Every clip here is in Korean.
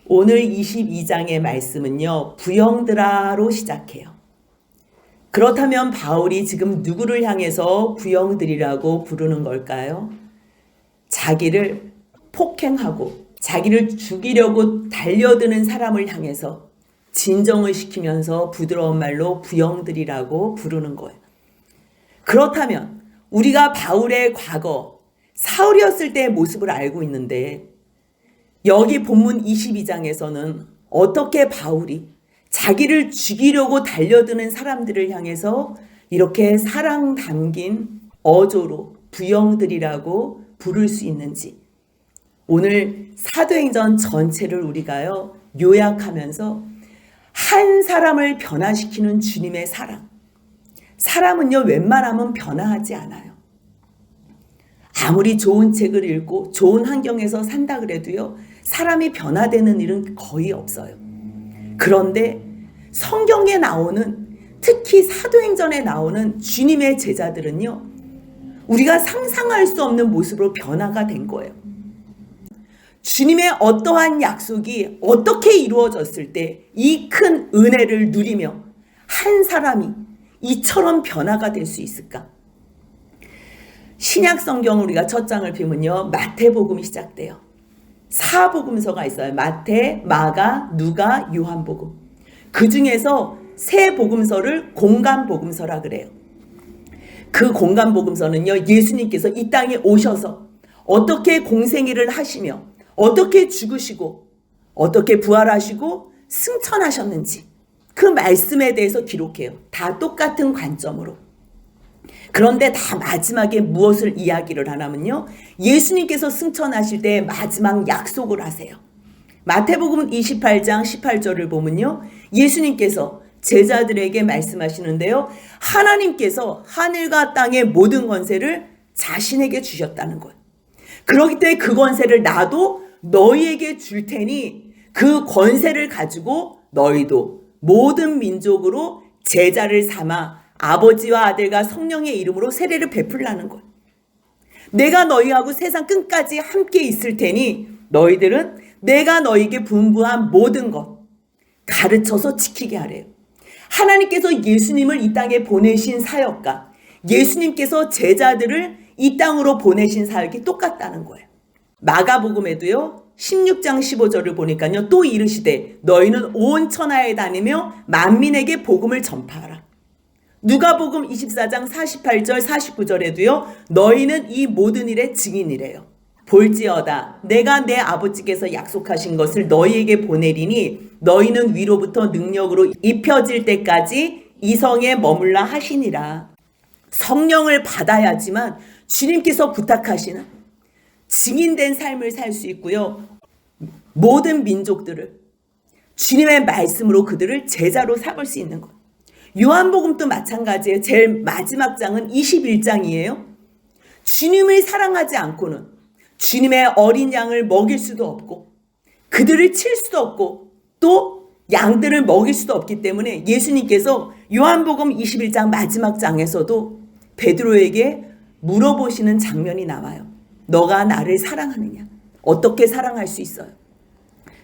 오늘 22장의 말씀은요, 부형들아로 시작해요. 그렇다면 바울이 지금 누구를 향해서 부형들이라고 부르는 걸까요? 자기를 폭행하고 자기를 죽이려고 달려드는 사람을 향해서 진정을 시키면서 부드러운 말로 부형들이라고 부르는 거예요. 그렇다면 우리가 바울의 과거, 사울이었을 때의 모습을 알고 있는데 여기 본문 22장에서는 어떻게 바울이 자기를 죽이려고 달려드는 사람들을 향해서 이렇게 사랑 담긴 어조로 부형들이라고 부를 수 있는지, 오늘 사도행전 전체를 우리가요 요약하면서 한 사람을 변화시키는 주님의 사랑, 사람은요 웬만하면 변화하지 않아요. 아무리 좋은 책을 읽고 좋은 환경에서 산다 그래도요 사람이 변화되는 일은 거의 없어요. 그런데 성경에 나오는, 특히 사도행전에 나오는 주님의 제자들은요 우리가 상상할 수 없는 모습으로 변화가 된 거예요. 주님의 어떠한 약속이 어떻게 이루어졌을 때 이 큰 은혜를 누리며 한 사람이 이처럼 변화가 될 수 있을까? 신약 성경 우리가 첫 장을 펴면요 마태복음이 시작돼요. 사복음서가 있어요. 마태, 마가, 누가, 요한복음. 그 중에서 세 복음서를 공간복음서라 그래요. 그 공간복음서는요 예수님께서 이 땅에 오셔서 어떻게 공생애를 하시며 어떻게 죽으시고 어떻게 부활하시고 승천하셨는지 그 말씀에 대해서 기록해요. 다 똑같은 관점으로. 그런데 다 마지막에 무엇을 이야기를 하냐면요 예수님께서 승천하실 때 마지막 약속을 하세요. 마태복음 28장 18절을 보면요 예수님께서 제자들에게 말씀하시는데요 하나님께서 하늘과 땅의 모든 권세를 자신에게 주셨다는 거예요. 그렇기 때문에 그 권세를 나도 너희에게 줄 테니 그 권세를 가지고 너희도 모든 민족으로 제자를 삼아 아버지와 아들과 성령의 이름으로 세례를 베풀라는 거예요. 내가 너희하고 세상 끝까지 함께 있을 테니 너희들은 내가 너희에게 분부한 모든 것 가르쳐서 지키게 하래요. 하나님께서 예수님을 이 땅에 보내신 사역과 예수님께서 제자들을 이 땅으로 보내신 사역이 똑같다는 거예요. 마가복음에도요 16장 15절을 보니까요 또 이르시되 너희는 온 천하에 다니며 만민에게 복음을 전파하라. 누가복음 24장 48절 49절에도요 너희는 이 모든 일의 증인이래요. 볼지어다 내가 내 아버지께서 약속하신 것을 너희에게 보내리니 너희는 위로부터 능력으로 입혀질 때까지 이 성에 머물라 하시니라. 성령을 받아야지만 주님께서 부탁하시는 증인된 삶을 살 수 있고요 모든 민족들을 주님의 말씀으로 그들을 제자로 삼을 수 있는 것. 요한복음도 마찬가지예요. 제일 마지막 장은 21장이에요. 주님을 사랑하지 않고는 주님의 어린 양을 먹일 수도 없고 그들을 칠 수도 없고 또 양들을 먹일 수도 없기 때문에 예수님께서 요한복음 21장 마지막 장에서도 베드로에게 물어보시는 장면이 나와요. 너가 나를 사랑하느냐? 어떻게 사랑할 수 있어요?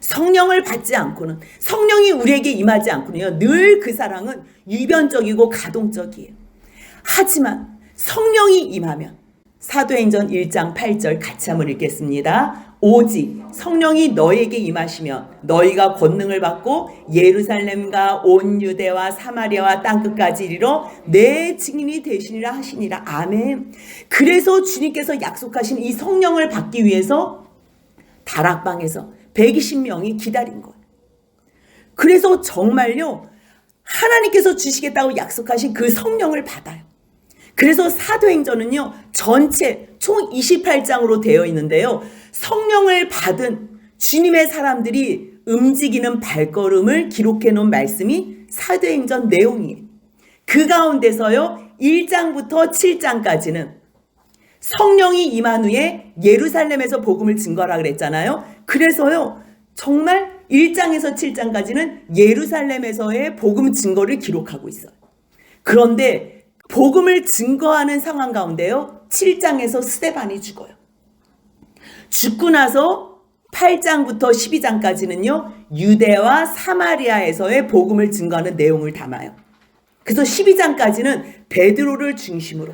성령을 받지 않고는, 성령이 우리에게 임하지 않고는요 늘 그 사랑은 유변적이고 가동적이에요. 하지만 성령이 임하면 사도행전 1장 8절 같이 한번 읽겠습니다. 오직 성령이 너에게 임하시면 너희가 권능을 받고 예루살렘과 온 유대와 사마리아와 땅끝까지 이르러 내 증인이 되시리라 하시니라. 아멘. 그래서 주님께서 약속하신 이 성령을 받기 위해서 다락방에서 120명이 기다린 거예요. 그래서 정말요 하나님께서 주시겠다고 약속하신 그 성령을 받아요. 그래서 사도행전은요 전체 총 28장으로 되어 있는데요 성령을 받은 주님의 사람들이 움직이는 발걸음을 기록해 놓은 말씀이 사도행전 내용이에요. 그 가운데서요 1장부터 7장까지는 성령이 임한 후에 예루살렘에서 복음을 증거하라 그랬잖아요. 그래서요 정말 1장에서 7장까지는 예루살렘에서의 복음 증거를 기록하고 있어요. 그런데 복음을 증거하는 상황 가운데요 7장에서 스데반이 죽어요. 죽고 나서 8장부터 12장까지는요, 유대와 사마리아에서의 복음을 증거하는 내용을 담아요. 그래서 12장까지는 베드로를 중심으로,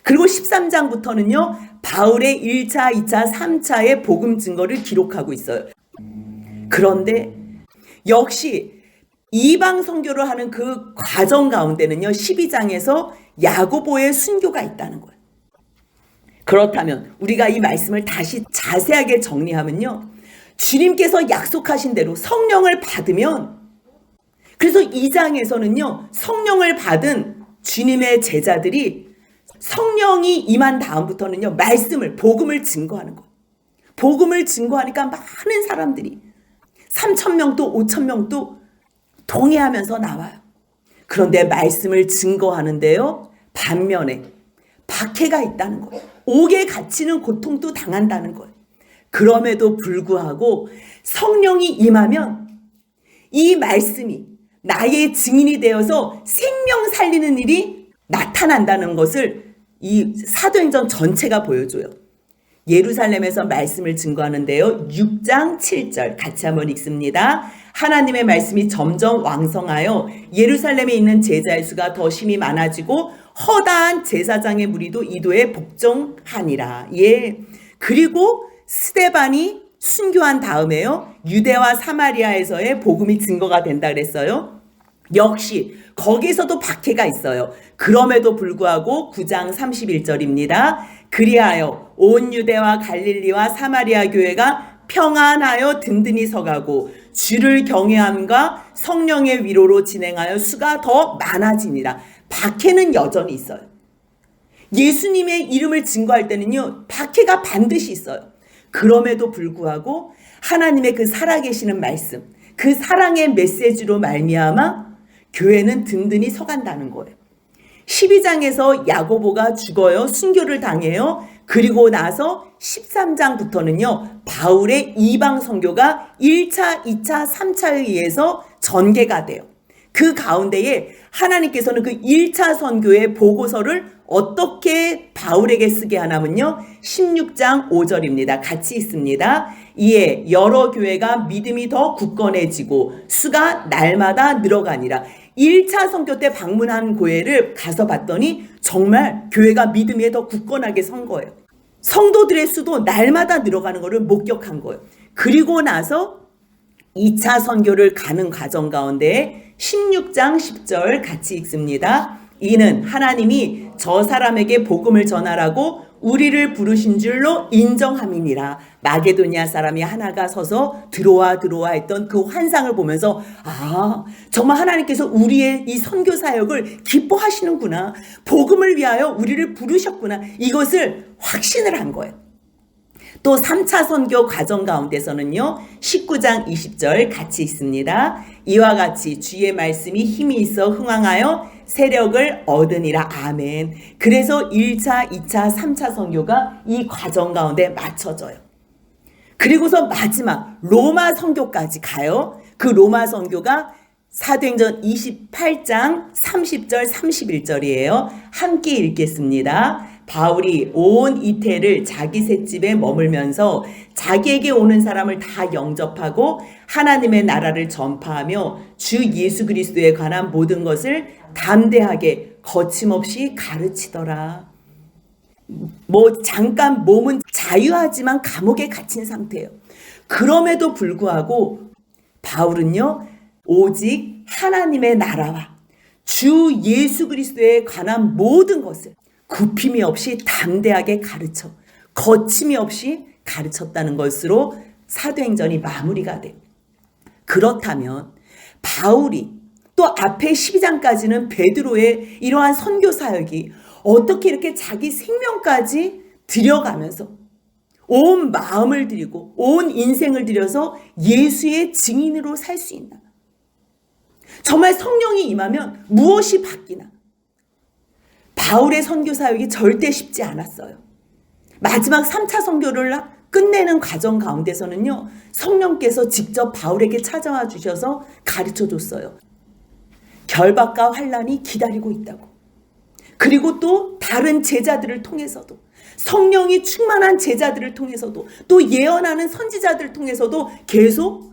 그리고 13장부터는요, 바울의 1차, 2차, 3차의 복음 증거를 기록하고 있어요. 그런데 역시 이방 선교를 하는 그 과정 가운데는요, 12장에서 야고보의 순교가 있다는 거예요. 그렇다면 우리가 이 말씀을 다시 자세하게 정리하면요, 주님께서 약속하신 대로 성령을 받으면, 그래서 2장에서는요, 성령을 받은 주님의 제자들이 성령이 임한 다음부터는요, 말씀을, 복음을 증거하는 거예요. 복음을 증거하니까 많은 사람들이 3,000명도 5,000명도 동의하면서 나와요. 그런데 말씀을 증거하는데요, 반면에 박해가 있다는 거예요. 옥에 갇히는 고통도 당한다는 거예요. 그럼에도 불구하고 성령이 임하면 이 말씀이 나의 증인이 되어서 생명 살리는 일이 나타난다는 것을 이 사도행전 전체가 보여줘요. 예루살렘에서 말씀을 증거하는데요, 6장 7절 같이 한번 읽습니다. 하나님의 말씀이 점점 왕성하여 예루살렘에 있는 제자의 수가 더 심히 많아지고 허다한 제사장의 무리도 이도에 복종하니라. 예. 그리고 스데반이 순교한 다음에요, 유대와 사마리아에서의 복음이 증거가 된다 그랬어요. 역시 거기서도 박해가 있어요. 그럼에도 불구하고 9장 31절입니다. 그리하여 온 유대와 갈릴리와 사마리아 교회가 평안하여 든든히 서가고 주를 경외함과 성령의 위로로 진행하여 수가 더 많아지니라. 박해는 여전히 있어요. 예수님의 이름을 증거할 때는요, 박해가 반드시 있어요. 그럼에도 불구하고 하나님의 그 살아계시는 말씀, 그 사랑의 메시지로 말미암아 교회는 든든히 서간다는 거예요. 12장에서 야고보가 죽어요. 순교를 당해요. 그리고 나서 13장부터는요, 바울의 이방 선교가 1차, 2차, 3차에 의해서 전개가 돼요. 그 가운데에 하나님께서는 그 1차 선교의 보고서를 어떻게 바울에게 쓰게 하냐면요, 16장 5절입니다. 같이 읽습니다. 이에 여러 교회가 믿음이 더 굳건해지고 수가 날마다 늘어가니라. 1차 선교 때 방문한 교회를 가서 봤더니 정말 교회가 믿음에 더 굳건하게 선 거예요. 성도들의 수도 날마다 늘어가는 것을 목격한 거예요. 그리고 나서 2차 선교를 가는 과정 가운데 16장 10절 같이 읽습니다. 이는 하나님이 저 사람에게 복음을 전하라고 우리를 부르신 줄로 인정함이니라. 마게도니아 사람이 하나가 서서 들어와 했던 그 환상을 보면서, 아, 정말 하나님께서 우리의 이 선교 사역을 기뻐하시는구나. 복음을 위하여 우리를 부르셨구나. 이것을 확신을 한 거예요. 또 3차 선교 과정 가운데서는요, 19장 20절 같이 읽습니다. 이와 같이 주의 말씀이 힘이 있어 흥왕하여 세력을 얻으니라. 아멘. 그래서 1차, 2차, 3차 선교가 이 과정 가운데 맞춰져요. 그리고서 마지막 로마 선교까지 가요. 그 로마 선교가 사도행전 28장 30절 31절이에요. 함께 읽겠습니다. 바울이 온 이태를 자기 셋집에 머물면서 자기에게 오는 사람을 다 영접하고 하나님의 나라를 전파하며 주 예수 그리스도에 관한 모든 것을 담대하게 거침없이 가르치더라. 잠깐 몸은 자유하지만 감옥에 갇힌 상태예요. 그럼에도 불구하고 바울은요, 오직 하나님의 나라와 주 예수 그리스도에 관한 모든 것을 굽힘이 없이 담대하게 가르쳐 거침이 없이 가르쳤다는 것으로 사도행전이 마무리가 돼요. 그렇다면 바울이 또 앞에 12장까지는 베드로의 이러한 선교 사역이 어떻게 이렇게 자기 생명까지 들여가면서 온 마음을 들이고 온 인생을 들여서 예수의 증인으로 살 수 있나? 정말 성령이 임하면 무엇이 바뀌나? 바울의 선교 사역이 절대 쉽지 않았어요. 마지막 3차 선교를 끝내는 과정 가운데서는요, 성령께서 직접 바울에게 찾아와 주셔서 가르쳐 줬어요. 결박과 환난이 기다리고 있다고. 그리고 또 다른 제자들을 통해서도 성령이 충만한 제자들을 통해서도 또 예언하는 선지자들을 통해서도 계속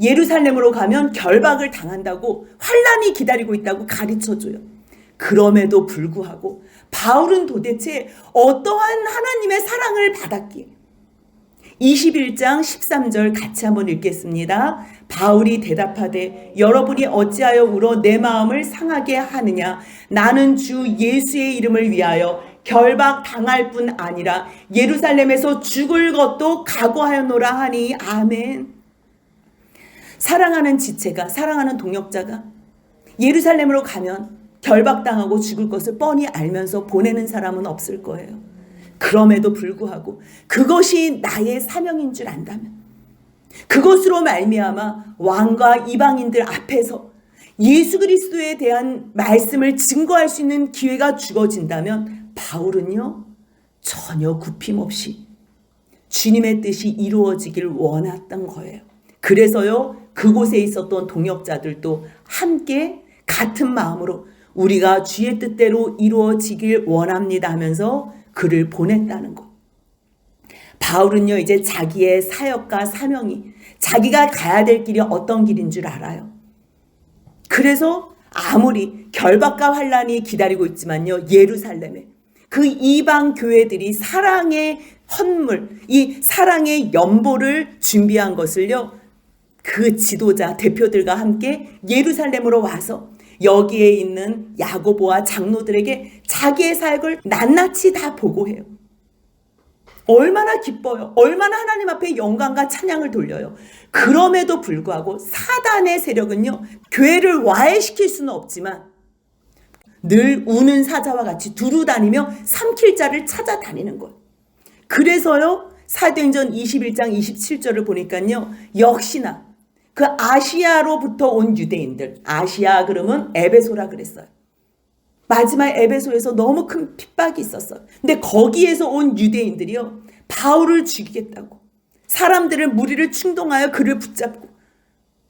예루살렘으로 가면 결박을 당한다고 환난이 기다리고 있다고 가르쳐줘요. 그럼에도 불구하고 바울은 도대체 어떠한 하나님의 사랑을 받았기에 21장 13절 같이 한번 읽겠습니다. 바울이 대답하되 여러분이 어찌하여 울어 내 마음을 상하게 하느냐. 나는 주 예수의 이름을 위하여 결박 당할 뿐 아니라 예루살렘에서 죽을 것도 각오하였노라 하니. 아멘. 사랑하는 지체가, 사랑하는 동역자가 예루살렘으로 가면 결박당하고 죽을 것을 뻔히 알면서 보내는 사람은 없을 거예요. 그럼에도 불구하고 그것이 나의 사명인 줄 안다면, 그것으로 말미암아 왕과 이방인들 앞에서 예수 그리스도에 대한 말씀을 증거할 수 있는 기회가 주어진다면 바울은요 전혀 굽힘 없이 주님의 뜻이 이루어지길 원했던 거예요. 그래서요 그곳에 있었던 동역자들도 함께 같은 마음으로 우리가 주의 뜻대로 이루어지길 원합니다 하면서 그를 보냈다는 것. 바울은요 이제 자기의 사역과 사명이, 자기가 가야 될 길이 어떤 길인 줄 알아요. 그래서 아무리 결박과 환난이 기다리고 있지만요 예루살렘에 그 이방 교회들이 사랑의 헌물, 이 사랑의 연보를 준비한 것을요 그 지도자 대표들과 함께 예루살렘으로 와서 여기에 있는 야고보와 장로들에게 자기의 사역을 낱낱이 다 보고해요. 얼마나 기뻐요. 얼마나 하나님 앞에 영광과 찬양을 돌려요. 그럼에도 불구하고 사단의 세력은요 교회를 와해시킬 수는 없지만 늘 우는 사자와 같이 두루 다니며 삼킬 자를 찾아다니는 거예요. 그래서요 사도행전 21장 27절을 보니까요 역시나 그 아시아로부터 온 유대인들, 아시아 그러면 에베소라 그랬어요. 마지막 에베소에서 너무 큰 핍박이 있었어요. 근데 거기에서 온 유대인들이요 바울을 죽이겠다고 사람들을 무리를 충동하여 그를 붙잡고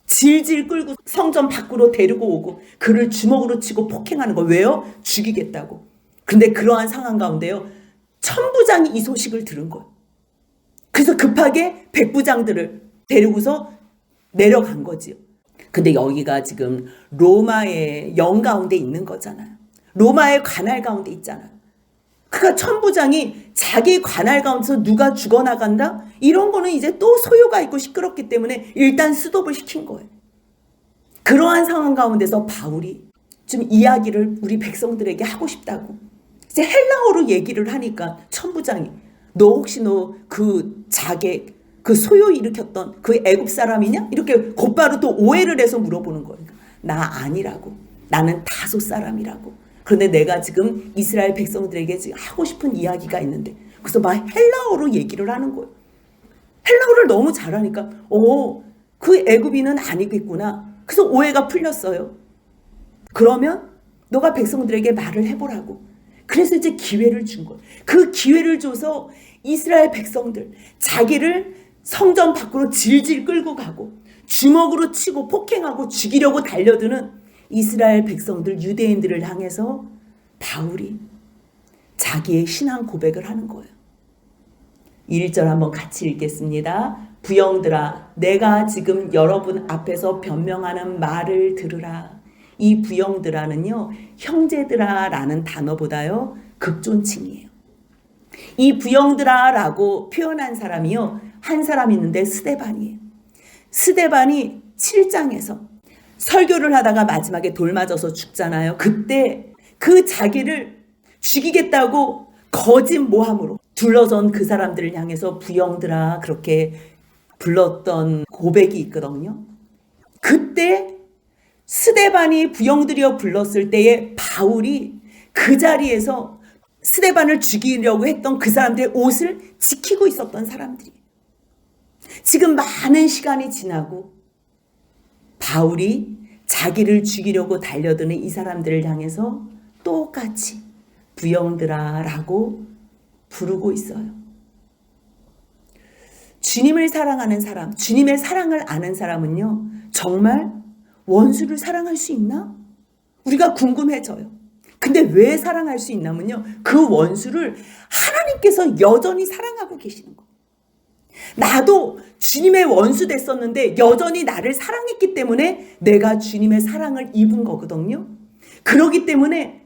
질질 끌고 성전 밖으로 데리고 오고 그를 주먹으로 치고 폭행하는 거. 왜요? 죽이겠다고. 근데 그러한 상황 가운데요 천부장이 이 소식을 들은 거예요. 그래서 급하게 백부장들을 데리고서 내려간 거지요. 근데 여기가 지금 로마의 영 가운데 있는 거잖아요. 로마의 관할 가운데 있잖아요. 그러니까 천부장이 자기 관할 가운데서 누가 죽어나간다? 이런 거는 이제 또 소요가 있고 시끄럽기 때문에 일단 스톱을 시킨 거예요. 그러한 상황 가운데서 바울이 좀 이야기를 우리 백성들에게 하고 싶다고 이제 헬라어로 얘기를 하니까 천부장이 너 혹시 너 그 자객 그 소요 일으켰던 그 애굽 사람이냐? 이렇게 곧바로 또 오해를 해서 물어보는 거예요. 나 아니라고. 나는 다소 사람이라고. 그런데 내가 지금 이스라엘 백성들에게 지금 하고 싶은 이야기가 있는데 그래서 막 헬라어로 얘기를 하는 거예요. 헬라어를 너무 잘하니까 그 애굽인은 아니겠구나. 그래서 오해가 풀렸어요. 그러면 너가 백성들에게 말을 해보라고. 그래서 이제 기회를 준 거예요. 그 기회를 줘서 이스라엘 백성들 자기를 성전 밖으로 질질 끌고 가고 주먹으로 치고 폭행하고 죽이려고 달려드는 이스라엘 백성들 유대인들을 향해서 바울이 자기의 신앙 고백을 하는 거예요. 1절 한번 같이 읽겠습니다. 부형들아 내가 지금 여러분 앞에서 변명하는 말을 들으라. 이 부형들아는요 형제들아라는 단어보다요 극존칭이에요. 이 부형들아라고 표현한 사람이요 한 사람 있는데 스데반이에요. 스데반이 7장에서 설교를 하다가 마지막에 돌 맞아서 죽잖아요. 그때 그 자기를 죽이겠다고 거짓 모함으로 둘러선 그 사람들을 향해서 부형들아 그렇게 불렀던 고백이 있거든요. 그때 스데반이 부형들이여 불렀을 때에 바울이 그 자리에서 스데반을 죽이려고 했던 그 사람들의 옷을 지키고 있었던 사람들이 지금 많은 시간이 지나고 바울이 자기를 죽이려고 달려드는 이 사람들을 향해서 똑같이 부형들아 라고 부르고 있어요. 주님을 사랑하는 사람, 주님의 사랑을 아는 사람은요 정말 원수를 사랑할 수 있나? 우리가 궁금해져요. 근데 왜 사랑할 수 있냐면요, 그 원수를 하나님께서 여전히 사랑하고 계시는 거예요. 나도 주님의 원수 됐었는데 여전히 나를 사랑했기 때문에 내가 주님의 사랑을 입은 거거든요. 그렇기 때문에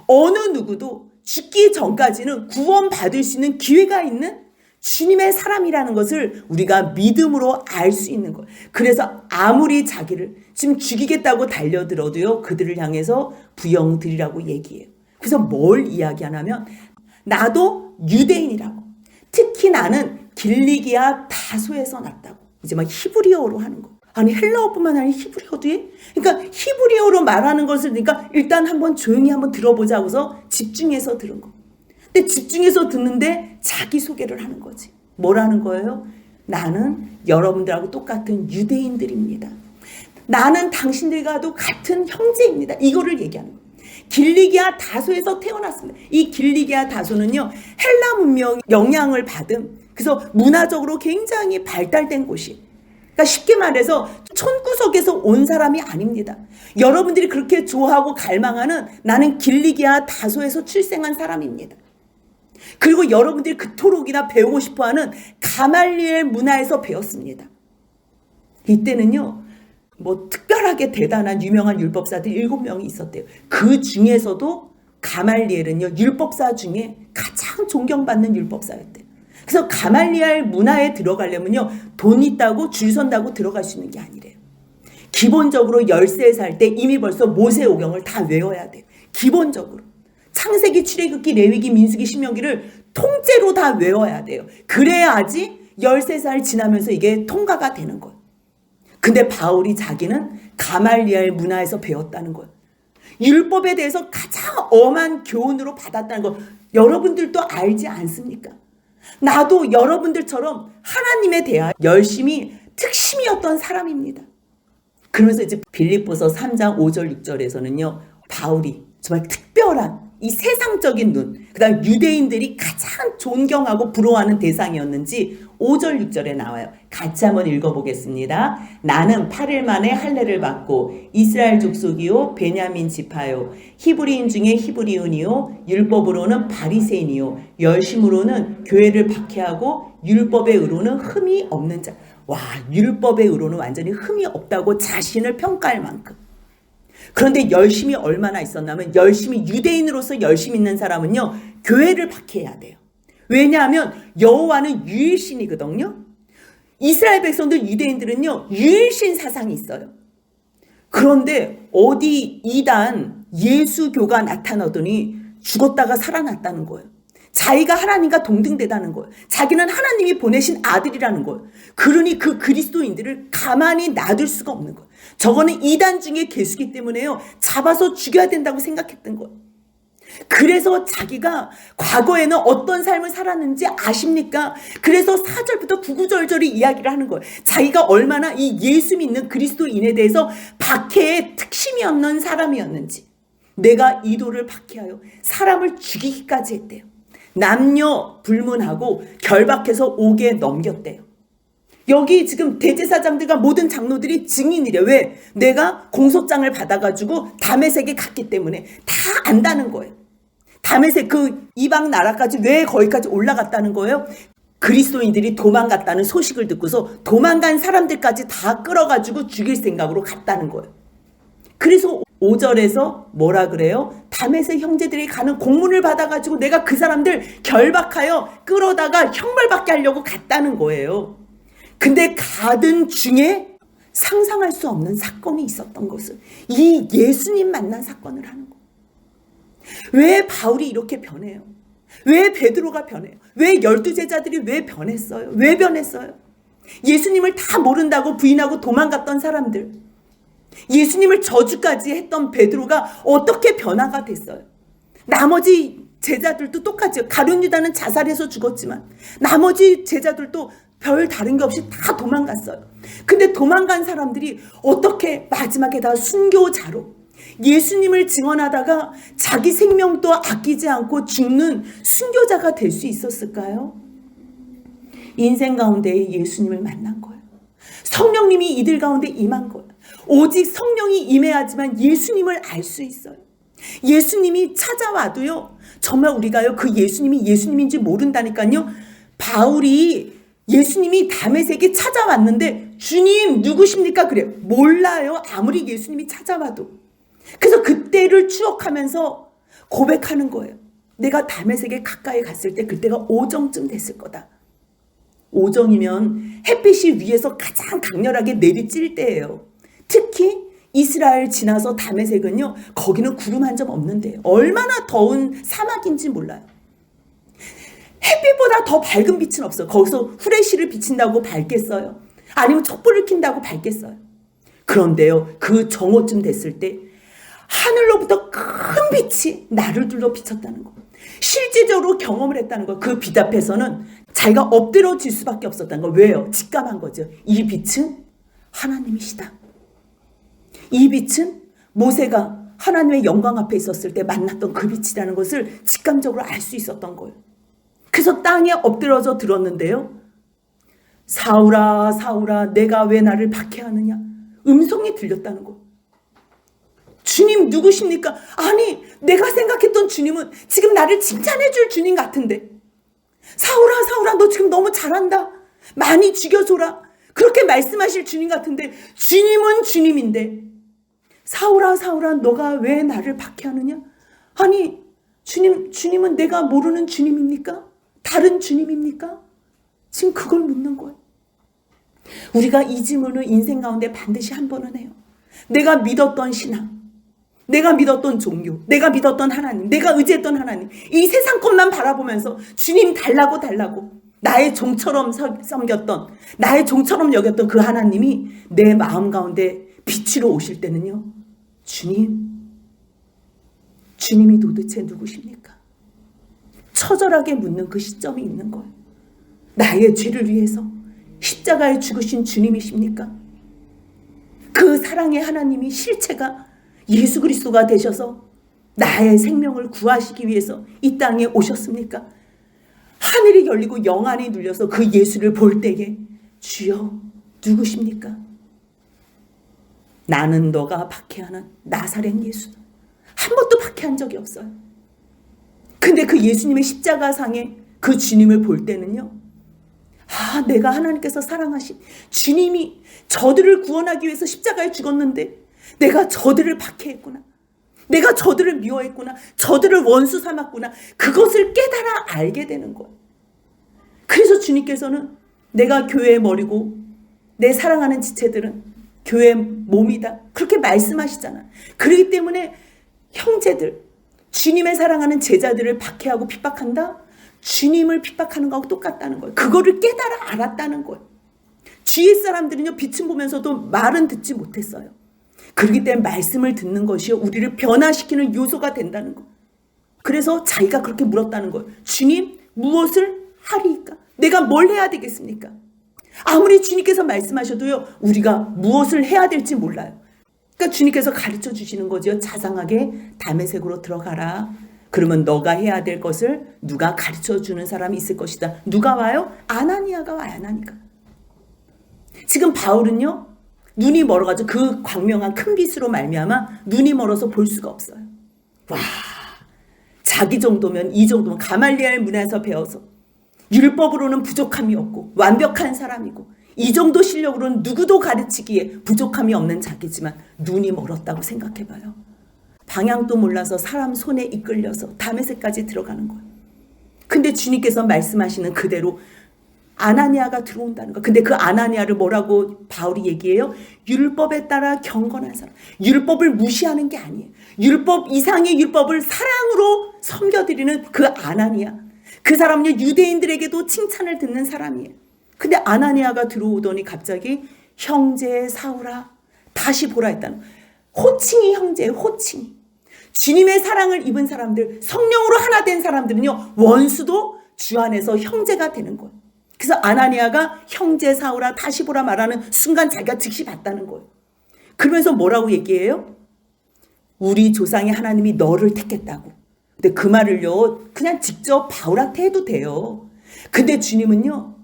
어느 누구도 죽기 전까지는 구원받을 수 있는 기회가 있는 주님의 사람이라는 것을 우리가 믿음으로 알 수 있는 거예요. 그래서 아무리 자기를 지금 죽이겠다고 달려들어도요, 그들을 향해서 부영 드리라고 얘기해요. 그래서 뭘 이야기하냐면, 나도 유대인이라고, 특히 나는 길리기아 다소에서 났다고, 이제 막 히브리어로 하는 거. 아니 헬라어뿐만 아니라 히브리어도 해? 그러니까 히브리어로 말하는 것을, 그러니까 일단 한번 조용히 한번 들어보자 하고서 집중해서 들은 거. 근데 집중해서 듣는데 자기소개를 하는 거지. 뭐라는 거예요? 나는 여러분들하고 똑같은 유대인들입니다. 나는 당신들과도 같은 형제입니다. 이거를 얘기하는 거예요. 길리기아 다소에서 태어났습니다. 이 길리기아 다소는요, 헬라 문명 영향을 받은, 그래서 문화적으로 굉장히 발달된 곳이에요. 그러니까 쉽게 말해서 촌구석에서 온 사람이 아닙니다. 여러분들이 그렇게 좋아하고 갈망하는, 나는 길리기아 다소에서 출생한 사람입니다. 그리고 여러분들이 그토록이나 배우고 싶어하는 가말리엘 문화에서 배웠습니다. 이때는요, 뭐 특별하게 대단한 유명한 율법사들 7명이 있었대요. 그 중에서도 가말리엘은요, 율법사 중에 가장 존경받는 율법사였대요. 그래서 가말리엘 문화에 들어가려면요, 돈 있다고 줄 선다고 들어갈 수 있는 게 아니래요. 기본적으로 13살 때 이미 벌써 모세오경을 다 외워야 돼요. 기본적으로. 창세기, 출애굽기, 레위기, 민수기, 신명기를 통째로 다 외워야 돼요. 그래야지 13살 지나면서 이게 통과가 되는 거예요. 근데 바울이 자기는 가말리엘 문화에서 배웠다는 거예요. 율법에 대해서 가장 엄한 교훈으로 받았다는 거 여러분들도 알지 않습니까? 나도 여러분들처럼 하나님에 대한 열심히 특심이었던 사람입니다. 그러면서 이제 빌립보서 3장 5절 6절에서는요, 바울이 정말 특별한 이 세상적인 눈, 그 다음 유대인들이 가장 존경하고 부러워하는 대상이었는지 5절 6절에 나와요. 같이 한번 읽어보겠습니다. 나는 8일 만에 할례를 받고 이스라엘 족속이요 베냐민 지파요 히브리인 중에 히브리인이요 율법으로는 바리새인이요 열심으로는 교회를 박해하고 율법의 의로는 흠이 없는 자. 와, 율법의 의로는 완전히 흠이 없다고 자신을 평가할 만큼. 그런데 열심히 얼마나 있었냐면, 열심히 유대인으로서 열심히 있는 사람은요, 교회를 박해해야 돼요. 왜냐하면 여호와는 유일신이거든요. 이스라엘 백성들, 유대인들은요, 유일신 사상이 있어요. 그런데 어디 이단 예수교가 나타나더니 죽었다가 살아났다는 거예요. 자기가 하나님과 동등되다는 거예요. 자기는 하나님이 보내신 아들이라는 거예요. 그러니 그 그리스도인들을 가만히 놔둘 수가 없는 거예요. 저거는 이단 중에 개수기 때문에요, 잡아서 죽여야 된다고 생각했던 거예요. 그래서 자기가 과거에는 어떤 삶을 살았는지 아십니까? 그래서 4절부터 9, 9절절이 이야기를 하는 거예요. 자기가 얼마나 이 예수 믿는 그리스도인에 대해서 박해의 특심이 없는 사람이었는지, 내가 이도를 박해하여 사람을 죽이기까지 했대요. 남녀 불문하고 결박해서 5개 넘겼대요. 여기 지금 대제사장들과 모든 장로들이 증인이래. 왜? 내가 공소장을 받아가지고 다메섹에 갔기 때문에 다 안다는 거예요. 다메섹 그 이방 나라까지 왜 거기까지 올라갔다는 거예요? 그리스도인들이 도망갔다는 소식을 듣고서 도망간 사람들까지 다 끌어가지고 죽일 생각으로 갔다는 거예요. 그래서 5절에서 뭐라 그래요? 다메섹 형제들이 가는 공문을 받아가지고 내가 그 사람들 결박하여 끌어다가 형벌받게 하려고 갔다는 거예요. 근데 가던 중에 상상할 수 없는 사건이 있었던 것을, 이 예수님 만난 사건을 하는 거예요. 왜 바울이 이렇게 변해요? 왜 베드로가 변해요? 왜 12제자들이 왜 변했어요? 왜 변했어요? 예수님을 다 모른다고 부인하고 도망갔던 사람들, 예수님을 저주까지 했던 베드로가 어떻게 변화가 됐어요? 나머지 제자들도 똑같죠. 가룟 유다는 자살해서 죽었지만 나머지 제자들도 별 다른 게 없이 다 도망갔어요. 근데 도망간 사람들이 어떻게 마지막에 다 순교자로 예수님을 증언하다가 자기 생명도 아끼지 않고 죽는 순교자가 될 수 있었을까요? 인생 가운데 예수님을 만난 거예요. 성령님이 이들 가운데 임한 거예요. 오직 성령이 임해야지만 예수님을 알 수 있어요. 예수님이 찾아와도요, 정말 우리가요, 그 예수님이 예수님인지 모른다니까요. 바울이 예수님이 다메섹에 찾아왔는데 주님 누구십니까? 그래. 몰라요. 아무리 예수님이 찾아와도. 그래서 그때를 추억하면서 고백하는 거예요. 내가 다메섹에 가까이 갔을 때 그때가 오정쯤 됐을 거다. 오정이면 햇빛이 위에서 가장 강렬하게 내리쬐 때예요. 특히 이스라엘 지나서 다메섹은요, 거기는 구름 한 점 없는데요. 얼마나 더운 사막인지 몰라요. 햇빛보다 더 밝은 빛은 없어요. 거기서 후레쉬를 비친다고 밝겠어요? 아니면 촛불을 킨다고 밝겠어요? 그런데요, 그 정오쯤 됐을 때 하늘로부터 큰 빛이 나를 둘러 비쳤다는 거. 실제적으로 경험을 했다는 거. 그 빛 앞에서는 자기가 엎드러질 수밖에 없었다는 거. 왜요? 직감한 거죠. 이 빛은 하나님이시다. 이 빛은 모세가 하나님의 영광 앞에 있었을 때 만났던 그 빛이라는 것을 직감적으로 알 수 있었던 거예요. 그래서 땅에 엎드러져 들었는데요. 사울아 사울아 내가 왜 나를 박해하느냐. 음성이 들렸다는 거. 주님 누구십니까? 아니 내가 생각했던 주님은 지금 나를 칭찬해 줄 주님 같은데. 사울아 사울아 너 지금 너무 잘한다. 많이 죽여줘라. 그렇게 말씀하실 주님 같은데 주님은 주님인데 사울아 사울아 너가 왜 나를 박해하느냐? 아니 주님은 내가 모르는 주님입니까? 다른 주님입니까? 지금 그걸 묻는 거예요. 우리가 이 질문을 인생 가운데 반드시 한 번은 해요. 내가 믿었던 신앙, 내가 믿었던 종교, 내가 믿었던 하나님, 내가 의지했던 하나님, 이 세상 것만 바라보면서 주님 달라고 나의 종처럼 섬겼던, 나의 종처럼 여겼던 그 하나님이 내 마음 가운데 빛으로 오실 때는요, 주님이 도대체 누구십니까? 처절하게 묻는 그 시점이 있는 거예요. 나의 죄를 위해서 십자가에 죽으신 주님이십니까? 그 사랑의 하나님이 실체가 예수 그리스도가 되셔서 나의 생명을 구하시기 위해서 이 땅에 오셨습니까? 하늘이 열리고 영안이 눌려서 그 예수를 볼 때에 주여 누구십니까? 나는 너가 박해하는 나사렛 예수. 한 번도 박해한 적이 없어요. 근데 그 예수님의 십자가상에 그 주님을 볼 때는요. 아, 내가 하나님께서 사랑하신 주님이 저들을 구원하기 위해서 십자가에 죽었는데 내가 저들을 박해했구나. 내가 저들을 미워했구나. 저들을 원수 삼았구나. 그것을 깨달아 알게 되는 거예요. 그래서 주님께서는 내가 교회의 머리고 내 사랑하는 지체들은 교회의 몸이다. 그렇게 말씀하시잖아. 그렇기 때문에 형제들, 주님의 사랑하는 제자들을 박해하고 핍박한다? 주님을 핍박하는 거하고 똑같다는 거예요. 그거를 깨달아 알았다는 거예요. 주위 사람들은요, 빛은 보면서도 말은 듣지 못했어요. 그렇기 때문에 말씀을 듣는 것이 우리를 변화시키는 요소가 된다는 거. 그래서 자기가 그렇게 물었다는 거예요. 주님, 무엇을 하리이까? 내가 뭘 해야 되겠습니까? 아무리 주님께서 말씀하셔도요, 우리가 무엇을 해야 될지 몰라요. 그러니까 주님께서 가르쳐 주시는 거죠. 자상하게 다메섹으로 들어가라. 그러면 너가 해야 될 것을 누가 가르쳐 주는 사람이 있을 것이다. 누가 와요? 아나니아가 와요. 아나니아가. 지금 바울은요, 눈이 멀어가지고 그 광명한 큰 빛으로 말미암아 눈이 멀어서 볼 수가 없어요. 와, 자기 정도면 이 정도면 가말리엘 문에서 배워서 율법으로는 부족함이 없고 완벽한 사람이고 이 정도 실력으로는 누구도 가르치기에 부족함이 없는 자기지만 눈이 멀었다고 생각해봐요. 방향도 몰라서 사람 손에 이끌려서 다메섹까지 들어가는 거예요. 근데 주님께서 말씀하시는 그대로 아나니아가 들어온다는 거예요. 근데 그 아나니아를 뭐라고 바울이 얘기해요? 율법에 따라 경건한 사람. 율법을 무시하는 게 아니에요. 율법 이상의 율법을 사랑으로 섬겨드리는 그 아나니아. 그 사람은요, 유대인들에게도 칭찬을 듣는 사람이에요. 근데 아나니아가 들어오더니 갑자기 형제 사울아 다시 보라 했다는 거예요. 호칭이 형제예요. 호칭이. 주님의 사랑을 입은 사람들, 성령으로 하나 된 사람들은요, 원수도 주 안에서 형제가 되는 거예요. 그래서 아나니아가 형제 사울아 다시 보라 말하는 순간 자기가 즉시 봤다는 거예요. 그러면서 뭐라고 얘기해요? 우리 조상의 하나님이 너를 택했다고. 근데 그 말을요, 그냥 직접 바울한테 해도 돼요. 근데 주님은요,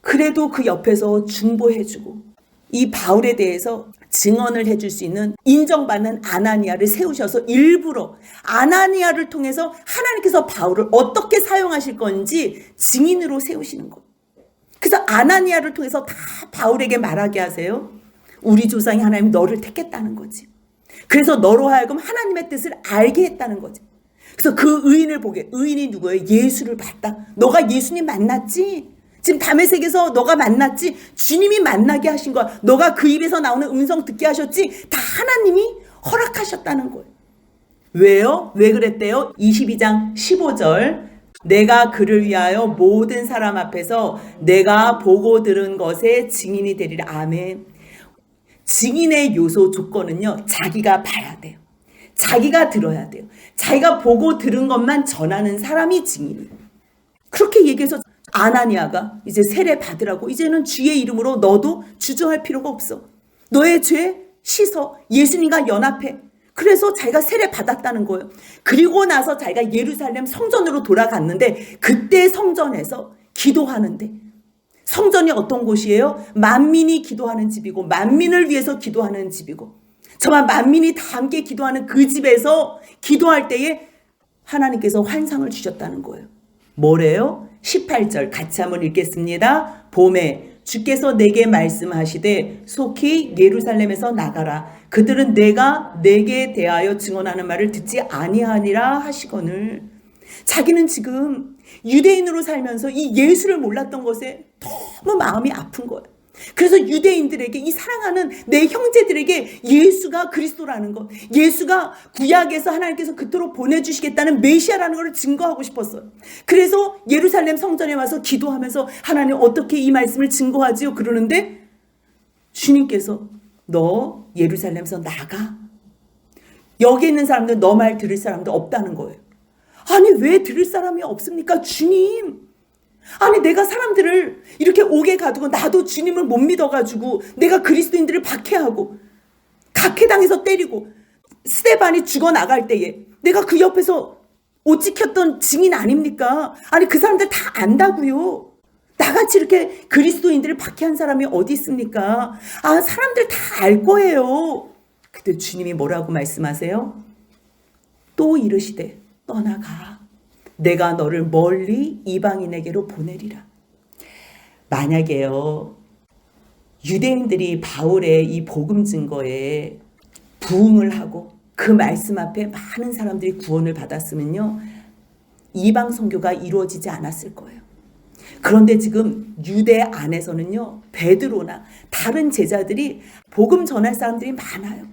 그래도 그 옆에서 중보해주고 이 바울에 대해서 증언을 해줄 수 있는 인정받는 아나니아를 세우셔서 일부러 아나니아를 통해서 하나님께서 바울을 어떻게 사용하실 건지 증인으로 세우시는 거예요. 그래서 아나니아를 통해서 다 바울에게 말하게 하세요. 우리 조상이 하나님 너를 택했다는 거지. 그래서 너로 하여금 하나님의 뜻을 알게 했다는 거지. 그래서 그 의인을 보게, 의인이 누구예요? 예수를 봤다. 너가 예수님 만났지? 지금 다메섹에서 너가 만났지? 주님이 만나게 하신 거야. 너가 그 입에서 나오는 음성 듣게 하셨지? 다 하나님이 허락하셨다는 거예요. 왜요? 왜 그랬대요? 22장 15절. 내가 그를 위하여 모든 사람 앞에서 내가 보고 들은 것에 증인이 되리라. 아멘. 증인의 요소 조건은요, 자기가 봐야 돼요. 자기가 들어야 돼요. 자기가 보고 들은 것만 전하는 사람이 증인이에요. 그렇게 얘기해서 아나니아가 이제 세례 받으라고, 이제는 주의 이름으로 너도 주저할 필요가 없어. 너의 죄 씻어. 예수님과 연합해. 그래서 자기가 세례 받았다는 거예요. 그리고 나서 자기가 예루살렘 성전으로 돌아갔는데, 그때 성전에서 기도하는데, 성전이 어떤 곳이에요? 만민이 기도하는 집이고, 만민을 위해서 기도하는 집이고, 정말 만민이 다 함께 기도하는 그 집에서 기도할 때에 하나님께서 환상을 주셨다는 거예요. 뭐래요? 18절 같이 한번 읽겠습니다. 봄에 주께서 내게 말씀하시되 속히 예루살렘에서 나가라. 그들은 내가 내게 대하여 증언하는 말을 듣지 아니하니라 하시거늘. 자기는 지금 유대인으로 살면서 이 예수를 몰랐던 것에 너무 마음이 아픈 거예요. 그래서 유대인들에게, 이 사랑하는 내 형제들에게 예수가 그리스도라는 것, 예수가 구약에서 하나님께서 그토록 보내주시겠다는 메시아라는 것을 증거하고 싶었어요. 그래서 예루살렘 성전에 와서 기도하면서 하나님 어떻게 이 말씀을 증거하지요? 그러는데 주님께서 너 예루살렘에서 나가. 여기 있는 사람들 너 말 들을 사람도 없다는 거예요. 아니 왜 들을 사람이 없습니까? 주님. 아니 내가 사람들을 이렇게 옥에 가두고 나도 주님을 못 믿어가지고 내가 그리스도인들을 박해하고 각해당해서 때리고 스데반이 죽어나갈 때에 내가 그 옆에서 옷 지켰던 증인 아닙니까? 아니 그 사람들 다 안다고요. 나같이 이렇게 그리스도인들을 박해한 사람이 어디 있습니까? 아 사람들 다 알 거예요. 그때 주님이 뭐라고 말씀하세요? 또 이르시되 떠나가. 내가 너를 멀리 이방인에게로 보내리라. 만약에요, 유대인들이 바울의 이 복음 증거에 부응을 하고 그 말씀 앞에 많은 사람들이 구원을 받았으면요, 이방 선교가 이루어지지 않았을 거예요. 그런데 지금 유대 안에서는요, 베드로나 다른 제자들이 복음 전할 사람들이 많아요.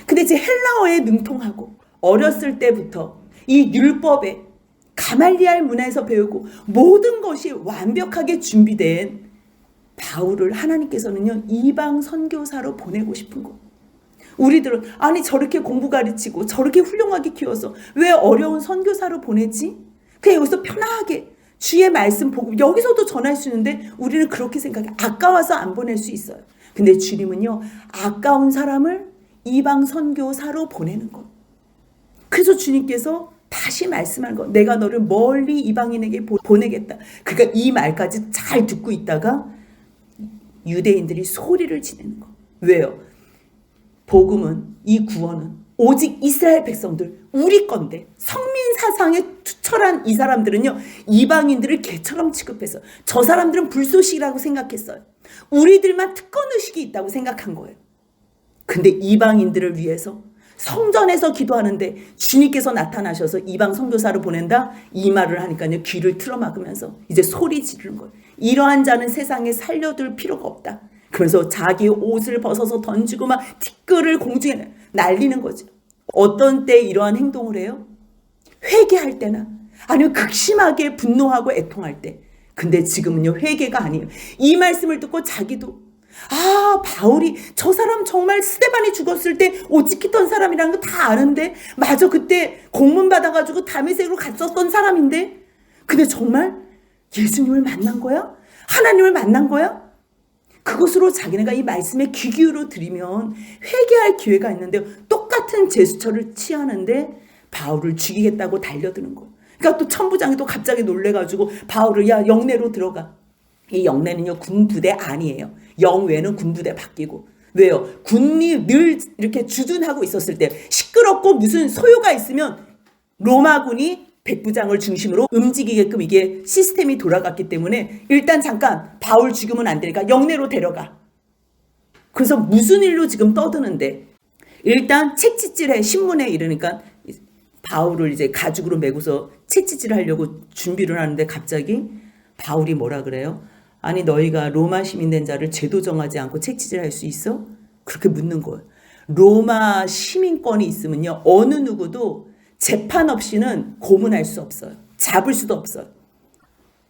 근데 이제 헬라어에 능통하고 어렸을 때부터 이 율법에 가말리알 문화에서 배우고 모든 것이 완벽하게 준비된 바울을 하나님께서는요, 이방 선교사로 보내고 싶은 거. 우리들은 아니 저렇게 공부 가르치고 저렇게 훌륭하게 키워서 왜 어려운 선교사로 보내지? 그냥 여기서 편하게 주의 말씀 보고 여기서도 전할 수 있는데 우리는 그렇게 생각해. 아까워서 안 보낼 수 있어요. 근데 주님은요, 아까운 사람을 이방 선교사로 보내는 것. 그래서 주님께서 다시 말씀한 거, 내가 너를 멀리 이방인에게 보내겠다. 그러니까 이 말까지 잘 듣고 있다가 유대인들이 소리를 지르는 거. 왜요? 복음은, 이 구원은 오직 이스라엘 백성들, 우리 건데, 성민 사상에 투철한 이 사람들은요, 이방인들을 개처럼 취급해서 저 사람들은 불쏘시라고 생각했어요. 우리들만 특권의식이 있다고 생각한 거예요. 근데 이방인들을 위해서 성전에서 기도하는데 주님께서 나타나셔서 이방 선교사를 보낸다? 이 말을 하니까요, 귀를 틀어막으면서 이제 소리 지르는 거예요. 이러한 자는 세상에 살려둘 필요가 없다. 그래서 자기 옷을 벗어서 던지고 막 티끌을 공중에 날리는 거죠. 어떤 때 이러한 행동을 해요? 회개할 때나 아니면 극심하게 분노하고 애통할 때. 근데 지금은요, 회개가 아니에요. 이 말씀을 듣고 자기도 아, 바울이 저 사람 정말 스데반이 죽었을 때 옷 지키던 사람이라는 거 다 아는데, 맞아, 그때 공문 받아가지고 다메섹으로 갔었던 사람인데, 근데 정말 예수님을 만난 거야? 하나님을 만난 거야? 그것으로 자기네가 이 말씀에 귀 기울여 드리면 회개할 기회가 있는데 똑같은 제스처를 취하는데 바울을 죽이겠다고 달려드는 거예요. 그러니까 또 천부장이 또 갑자기 놀래가지고 바울을 야 영내로 들어가. 이 영내는요, 군부대 아니에요. 영외는 군부대 바뀌고. 왜요? 군이 늘 이렇게 주둔하고 있었을 때 시끄럽고 무슨 소요가 있으면 로마군이 백부장을 중심으로 움직이게끔 이게 시스템이 돌아갔기 때문에 일단 잠깐 바울 죽으면 안 되니까 영내로 데려가. 그래서 무슨 일로 지금 떠드는데 일단 채찍질해. 신문에 이르니까 바울을 이제 가죽으로 메고서 채찍질 하려고 준비를 하는데 갑자기 바울이 뭐라 그래요? 아니 너희가 로마 시민 된 자를 제도 정하지 않고 채찍질 할 수 있어? 그렇게 묻는 거예요. 로마 시민권이 있으면요, 어느 누구도 재판 없이는 고문할 수 없어요. 잡을 수도 없어요.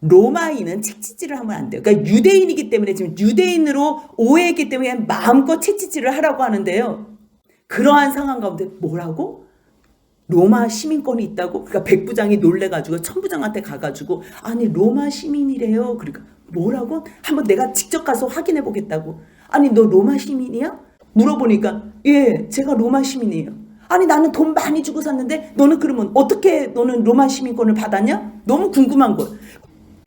로마인은 채찍질을 하면 안 돼요. 그러니까 유대인이기 때문에 지금 유대인으로 오해했기 때문에 마음껏 채찍질을 하라고 하는데요. 그러한 상황 가운데 뭐라고? 로마 시민권이 있다고? 그러니까 백부장이 놀래가지고 천부장한테 가가지고 아니 로마 시민이래요. 그러니까 뭐라고? 한번 내가 직접 가서 확인해 보겠다고. 아니 너 로마 시민이야? 물어보니까 예, 제가 로마 시민이에요. 아니 나는 돈 많이 주고 샀는데 너는 그러면 어떻게 너는 로마 시민권을 받았냐? 너무 궁금한 거예요.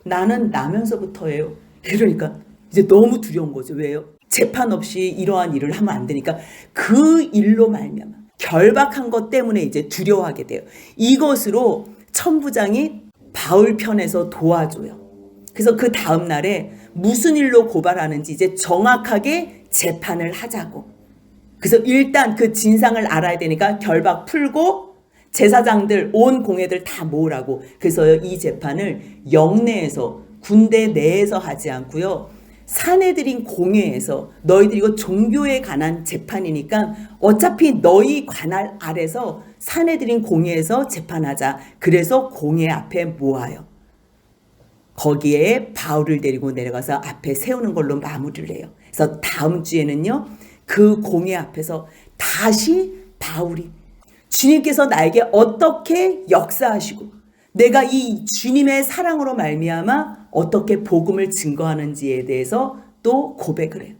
나는 나면서부터예요. 이러니까 이제 너무 두려운 거죠. 왜요? 재판 없이 이러한 일을 하면 안 되니까 그 일로 말미암아 결박한 것 때문에 이제 두려워하게 돼요. 이것으로 천부장이 바울 편에서 도와줘요. 그래서 그 다음 날에 무슨 일로 고발하는지 이제 정확하게 재판을 하자고. 그래서 일단 그 진상을 알아야 되니까 결박 풀고 제사장들 온 공회들 다 모으라고. 그래서 이 재판을 영내에서 군대 내에서 하지 않고요, 사내들인 공회에서 너희들 이거 종교에 관한 재판이니까 어차피 너희 관할 아래서 사내들인 공회에서 재판하자. 그래서 공회 앞에 모아요. 거기에 바울을 데리고 내려가서 앞에 세우는 걸로 마무리를 해요. 그래서 다음 주에는요, 그 공회 앞에서 다시 바울이 주님께서 나에게 어떻게 역사하시고 내가 이 주님의 사랑으로 말미암아 어떻게 복음을 증거하는지에 대해서 또 고백을 해요.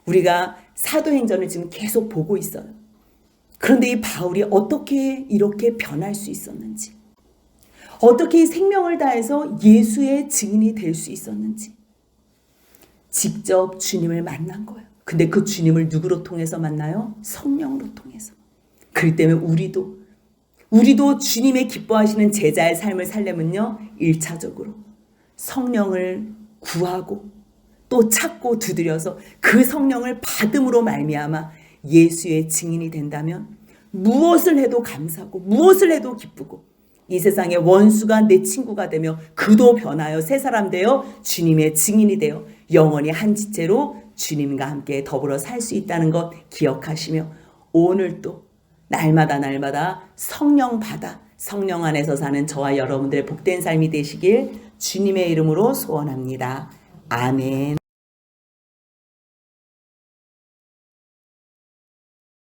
우리가 사도행전을 지금 계속 보고 있어요. 그런데 이 바울이 어떻게 이렇게 변할 수 있었는지, 어떻게 생명을 다해서 예수의 증인이 될 수 있었는지, 직접 주님을 만난 거예요. 근데 그 주님을 누구로 통해서 만나요? 성령으로 통해서. 그렇기 때문에 우리도 주님의 기뻐하시는 제자의 삶을 살려면요, 1차적으로 성령을 구하고 또 찾고 두드려서 그 성령을 받음으로 말미암아 예수의 증인이 된다면 무엇을 해도 감사하고 무엇을 해도 기쁘고 이 세상의 원수가 내 친구가 되며 그도 변하여 새 사람 되어 주님의 증인이 되어 영원히 한 지체로 주님과 함께 더불어 살 수 있다는 것 기억하시며 오늘도 날마다 성령 받아 성령 안에서 사는 저와 여러분들의 복된 삶이 되시길 주님의 이름으로 소원합니다. 아멘.